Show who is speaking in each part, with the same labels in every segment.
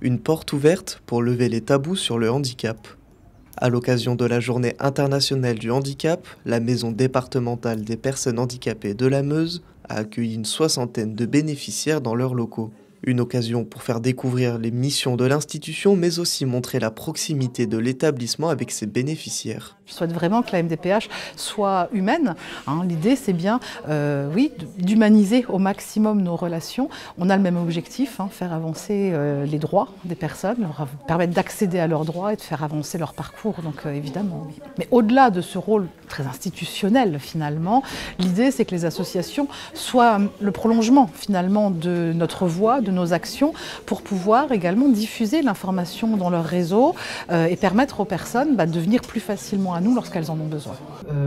Speaker 1: Une porte ouverte pour lever les tabous sur le handicap. À l'occasion de la Journée internationale du handicap, la Maison départementale des personnes handicapées de la Meuse a accueilli une soixantaine de bénéficiaires dans leurs locaux. Une occasion pour faire découvrir les missions de l'institution, mais aussi montrer la proximité de l'établissement avec ses bénéficiaires.
Speaker 2: Je souhaite vraiment que la MDPH soit humaine. L'idée, c'est bien d'humaniser au maximum nos relations. On a le même objectif, faire avancer les droits des personnes, leur permettre d'accéder à leurs droits et de faire avancer leur parcours, donc évidemment. Oui. Mais au-delà de ce rôle très institutionnel, finalement, l'idée, c'est que les associations soient le prolongement, finalement, de notre voix, de nos actions, pour pouvoir également diffuser l'information dans leur réseau et permettre aux personnes de venir plus facilement à nous lorsqu'elles en ont besoin.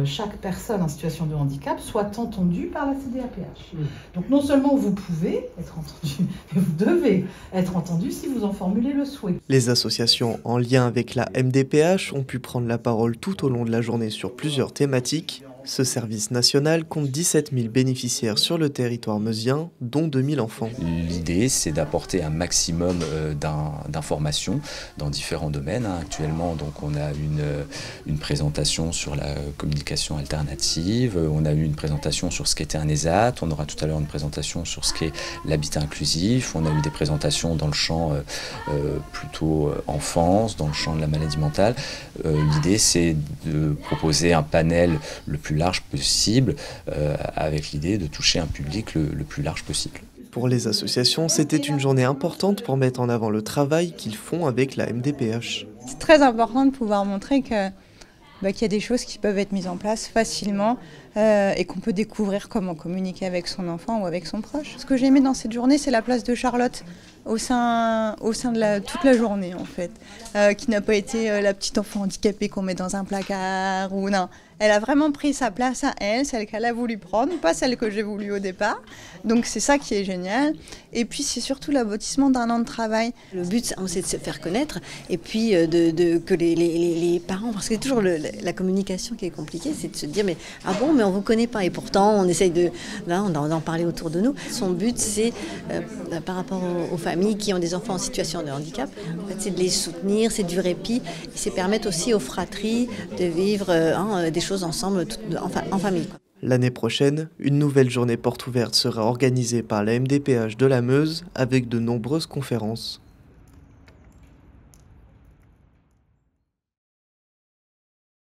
Speaker 2: Chaque personne en situation de handicap soit entendue par la CDAPH. Donc non seulement vous pouvez être entendu, mais vous devez être entendu si vous en formulez le souhait.
Speaker 1: Les associations en lien avec la MDPH ont pu prendre la parole tout au long de la journée sur plusieurs thématiques. Ce service national compte 17 000 bénéficiaires sur le territoire meusien, dont 2 000 enfants.
Speaker 3: L'idée, c'est d'apporter un maximum d'informations dans différents domaines. Actuellement, donc, on a une présentation sur la communication alternative, on a eu une présentation sur ce qu'était un ESAT, on aura tout à l'heure une présentation sur ce qu'est l'habitat inclusif, on a eu des présentations dans le champ plutôt enfance, dans le champ de la maladie mentale. L'idée, c'est de proposer un panel le plus large possible, avec l'idée de toucher un public le plus large possible.
Speaker 1: Pour les associations, c'était une journée importante pour mettre en avant le travail qu'ils font avec la MDPH.
Speaker 4: C'est très important de pouvoir montrer qu'il y a des choses qui peuvent être mises en place facilement et qu'on peut découvrir comment communiquer avec son enfant ou avec son proche. Ce que j'ai aimé dans cette journée, c'est la place de Charlotte au sein de toute la journée, en fait, qui n'a pas été la petite enfant handicapée qu'on met dans un placard ou non. Elle a vraiment pris sa place à elle, celle qu'elle a voulu prendre, pas celle que j'ai voulu au départ. Donc c'est ça qui est génial. Et puis c'est surtout l'aboutissement d'un an de travail.
Speaker 5: Le but, c'est de se faire connaître et puis que les parents, parce que c'est toujours la communication qui est compliquée, c'est de se dire mais ah bon, mais on vous connaît pas et pourtant on essaye d'en parler autour de nous. Son but, c'est par rapport aux familles qui ont des enfants en situation de handicap, en fait, c'est de les soutenir, c'est du répit et c'est permettre aussi aux fratries de vivre des choses ensemble en famille.
Speaker 1: L'année prochaine, une nouvelle journée porte ouverte sera organisée par la MDPH de la Meuse avec de nombreuses conférences.